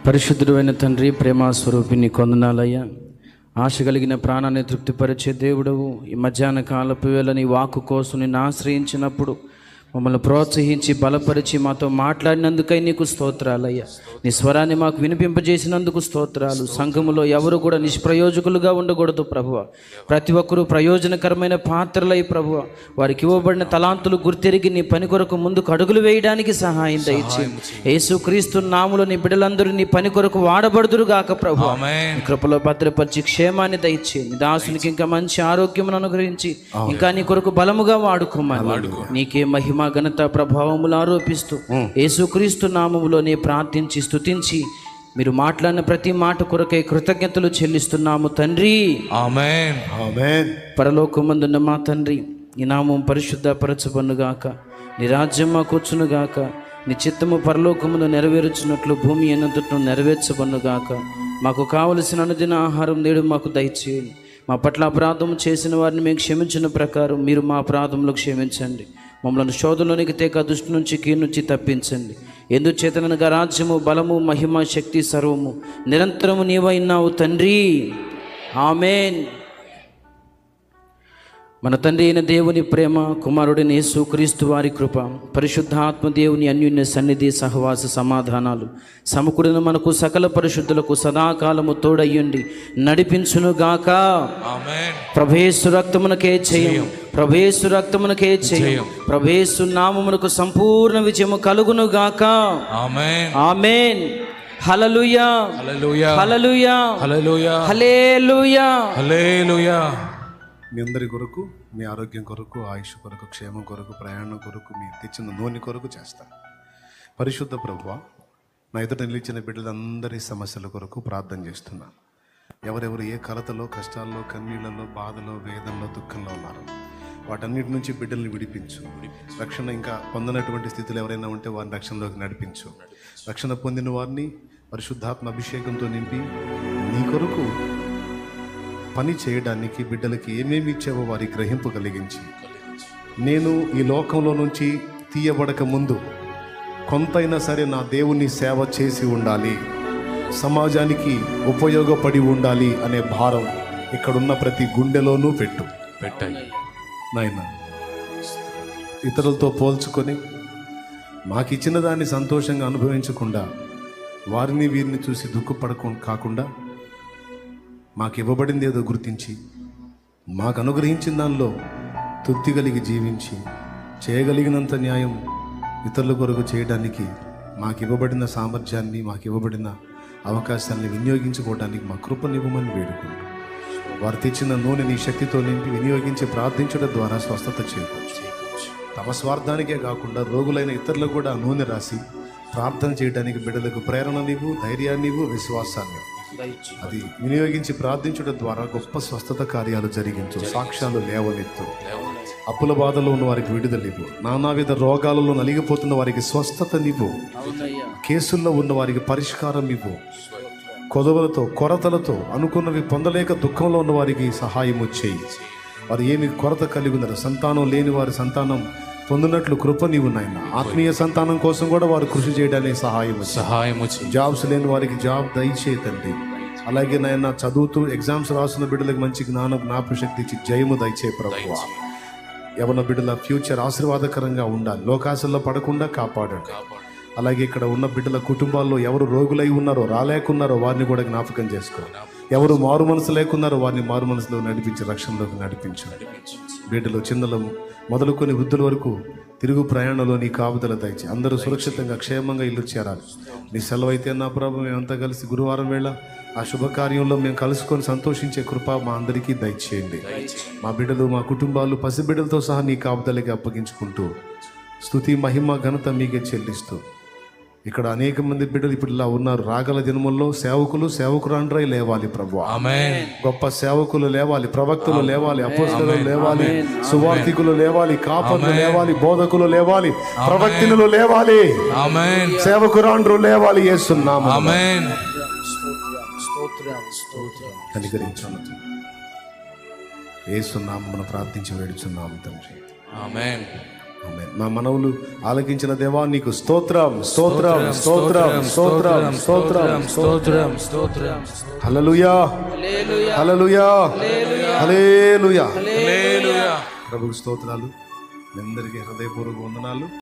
పరిశుద్ధుడు అయిన తండ్రి, ప్రేమాస్వరూపిణి కొందనాలయ్యా. ఆశ కలిగిన ప్రాణాన్ని తృప్తిపరిచే దేవుడవు, ఈ మధ్యాహ్న కాలపు వేళ నీ వాక్కు కోసం నిన్ను ఆశ్రయించినప్పుడు మమ్మల్ని ప్రోత్సహించి బలపరిచి మాతో మాట్లాడినందుకై నీకు స్తోత్రాలయ్యా. నీ స్వరాన్ని మాకు వినిపింపజేసినందుకు స్తోత్రాలు. సంఘములో ఎవరు కూడా నిష్ప్రయోజకులుగా ఉండకూడదు ప్రభువ. ప్రతి ఒక్కరూ ప్రయోజనకరమైన పాత్రలై ప్రభువ, వారికి ఇవ్వబడిన తలాంతులు గుర్తెరిగి నీ పని కొరకు ముందుకు అడుగులు వేయడానికి సహాయం దయచి యేసుక్రీస్తు నామములో నీ బిడ్డలందరూ నీ పని కొరకు వాడబడుదురుగాక ప్రభువ. కృపలో భద్రపరిచి క్షేమాన్ని దయచి నీ దాసునికి ఇంకా మంచి ఆరోగ్యమును అనుగ్రహించి ఇంకా నీ కొరకు బలముగా వాడుకోమని నీకే మహిమ ఘనత ప్రభావములు ఆరోపిస్తూ యేసుక్రీస్తు నామములోనే ప్రార్థించి స్తుతించి మీరు మాట్లాడిన ప్రతి మాట కొరకై కృతజ్ఞతలు చెల్లిస్తున్నాము తండ్రి. ఆమేన్. ఆమేన్. పరలోకమందున్న మా తండ్రి, నీ నామం పరిశుద్ధపరచబడునుగాక, నీ రాజ్యం మాకు వచ్చునుగాక, నీ చిత్తము పరలోకమును నెరవేర్చున్నట్లు భూమి అనంతటను నెరవేర్చబడునుగాక. మాకు కావలసిన అనుదిన ఆహారం నేడు మాకు దయచేయండి. మా పట్ల అపరాధం చేసిన వారిని మేము క్షమించిన ప్రకారం మీరు మా అపరాధములు క్షమించండి. మమ్మల్ని శోధనలోనికి తేక దుష్టు నుంచి కీడు నుంచి తప్పించండి. ఎందుచేతనగా రాజ్యము, బలము, మహిమ, శక్తి సర్వము నిరంతరము నీవైనావు తండ్రి. ఆమేన్. మన తండ్రి అయిన దేవుని ప్రేమ, కుమారుడైన యేసుక్రీస్తు వారి కృప, పరిశుద్ధాత్మ దేవుని అన్యోన్య సన్నిధి, సహవాస సమాధానాలు సమకూడిన మనకు సకల పరిశుద్ధులకు సదాకాలము తోడయ్యుండి నడిపించునుగాక. ఆమేన్. ప్రభేసు రక్తమునకే చేయం, ప్రభేసు రక్తమునకే చేయం, ప్రభేసు నామమునకు సంపూర్ణ విజయము కలుగునుగాక. ఆమేన్. ఆమేన్. హల్లెలూయా, హల్లెలూయా, హల్లెలూయా, హల్లెలూయా, హల్లెలూయా. హల్లెలూయా. మీ అందరి కొరకు, మీ ఆరోగ్యం కొరకు, ఆయుష్ కొరకు, క్షేమం కొరకు, ప్రయాణం కొరకు, మీ తెచ్చిన నూనె కొరకు చేస్తాను. పరిశుద్ధ ప్రభువా, నా ఎదుట నిలిచిన బిడ్డలందరి సమస్యల కొరకు ప్రార్థన చేస్తున్నాను. ఎవరెవరు ఏ కలతలో, కష్టాల్లో, కన్నీళ్లలో, బాధలో, వేదనలో, దుఃఖంలో ఉన్నారు, వాటన్నిటి నుంచి బిడ్డల్ని విడిపించు. రక్షణ ఇంకా పొందనటువంటి స్థితిలో ఎవరైనా ఉంటే వారిని రక్షణలోకి నడిపించు. రక్షణ పొందిన వారిని పరిశుద్ధాత్మ అభిషేకంతో నింపి నీ కొరకు పని చేయడానికి బిడ్డలకి ఏమేమి ఇచ్చావో వారి గ్రహింపు కలిగించి, నేను ఈ లోకంలో నుంచి తీయబడక ముందు కొంతైనా సరే నా దేవుని సేవ చేసి ఉండాలి, సమాజానికి ఉపయోగపడి ఉండాలి అనే భారం ఇక్కడున్న ప్రతి గుండెలోనూ పెట్టాయి నాయన. ఇతరులతో పోల్చుకొని మాకిచ్చిన దాన్ని సంతోషంగా అనుభవించకుండా వారిని వీరిని చూసి కాకుండా మాకు ఇవ్వబడింది ఏదో గుర్తించి మాకు అనుగ్రహించిన దానిలో తృప్తి కలిగి జీవించి చేయగలిగినంత న్యాయం ఇతరుల కొరకు చేయడానికి మాకు ఇవ్వబడిన సామర్థ్యాన్ని, మాకు ఇవ్వబడిన అవకాశాన్ని వినియోగించుకోవడానికి మా కృపనివ్వమని వేడుకుంటూ వారు తెచ్చిన నూనె నీ శక్తితో నింపి వినియోగించి ప్రార్థించడం ద్వారా స్వస్థత చేయవచ్చు. తమ స్వార్థానికే కాకుండా రోగులైన ఇతరులకు కూడా నూనె రాసి ప్రార్థన చేయడానికి బిడ్డలకు ప్రేరణనివ్వు, ధైర్యాన్నివ్వు, విశ్వాసాన్ని అది వినియోగించి ప్రార్థించడం ద్వారా గొప్ప స్వస్థత కార్యాలు జరిగించు. సాక్ష్యాలు లేవనెత్తు. అప్పుల బాధలో ఉన్న వారికి విడుదలివ్వు. నానావిధ రోగాలలో నలిగిపోతున్న వారికి స్వస్థతనివ్వు. కేసుల్లో ఉన్న వారికి పరిష్కారం ఇవ్వు. కొదవలతో, కొరతలతో అనుకున్నవి పొందలేక దుఃఖంలో ఉన్న వారికి సహాయం చేయి. వారు ఏమి కొరత కలిగి ఉన్నారు, సంతానం లేని వారి సంతానం పొందినట్లు కృప నీవు నాయన. ఆత్మీయ సంతానం కోసం కూడా వారు కృషి చేయడానికి సహాయం. జాబ్స్ లేని వారికి జాబ్ దయచేయి తండ్రి. అలాగే నాయన చదువుతూ ఎగ్జామ్స్ రాస్తున్న బిడ్డలకు మంచి జ్ఞాపక శక్తి ఇచ్చి జయము దయచేయి ప్రభువా. యవన బిడ్డల ఫ్యూచర్ ఆశీర్వాదకరంగా ఉండాలి, లోకాశల్లో పడకుండా కాపాడండి. అలాగే ఇక్కడ ఉన్న బిడ్డల కుటుంబాల్లో ఎవరు రోగులై ఉన్నారో, రాలేకున్నారో వారిని కూడా జ్ఞాపకం చేసుకో. ఎవరు మారు మనసు లేకున్నారో వారిని మారు మనసులో నడిపించి రక్షణలోకి నడిపించు. బిడ్డలు చిన్నలు మొదలుకొని వృద్ధుల వరకు తిరుగు ప్రయాణంలో నీ కాపుదల దయచి అందరూ సురక్షితంగా క్షేమంగా ఇల్లు చేరాలి. నీ సెలవైతే నా ప్రభు మేమంతా కలిసి గురువారం వేళ ఆ శుభకార్యంలో మేము కలుసుకొని సంతోషించే కృప మా అందరికీ దయచేయండి. మా బిడ్డలు, మా కుటుంబాలు, పసిబిడ్డలతో సహా నీ కాపుదలకి అప్పగించుకుంటూ స్తుతి, మహిమ, ఘనత మీకే చెల్లిస్తూ ఇక్కడ అనేక మంది బిడ్డలు ఇప్పుడు ఇలా ఉన్నారు. రాగల దినముల్లో సేవకులు, సేవకురాండ్రై లేవాలి ప్రభు. ఆమేన్. గొప్ప సేవకులు లేవాలి, ప్రవక్తలు లేవాలి, అపోస్తలులు లేవాలి, సువార్థికులు లేవాలి, కాపర్లు లేవాలి, బోధకులు లేవాలి, ప్రవక్తలు లేవాలి, సేవకురాండ్రు లేవాలి. యేసునామమున ఆమేన్. కనికరించండి. యేసునామమున ప్రార్థించి వేడుచున్నాము తండ్రి. ఆమేన్. ఆమేన్. మా మనవులు ఆలకించిన దేవా నీకు స్తోత్రం స్తోత్రం స్తోత్రం స్తోత్రం స్తోత్రం స్తోత్రం స్తోత్రం హల్లెలూయా హల్లెలూయా హల్లెలూయా. హల్లెలూయా. ప్రభువు స్తోత్రాలు. మీ అందరికీ హృదయపూర్వక వందనాలు.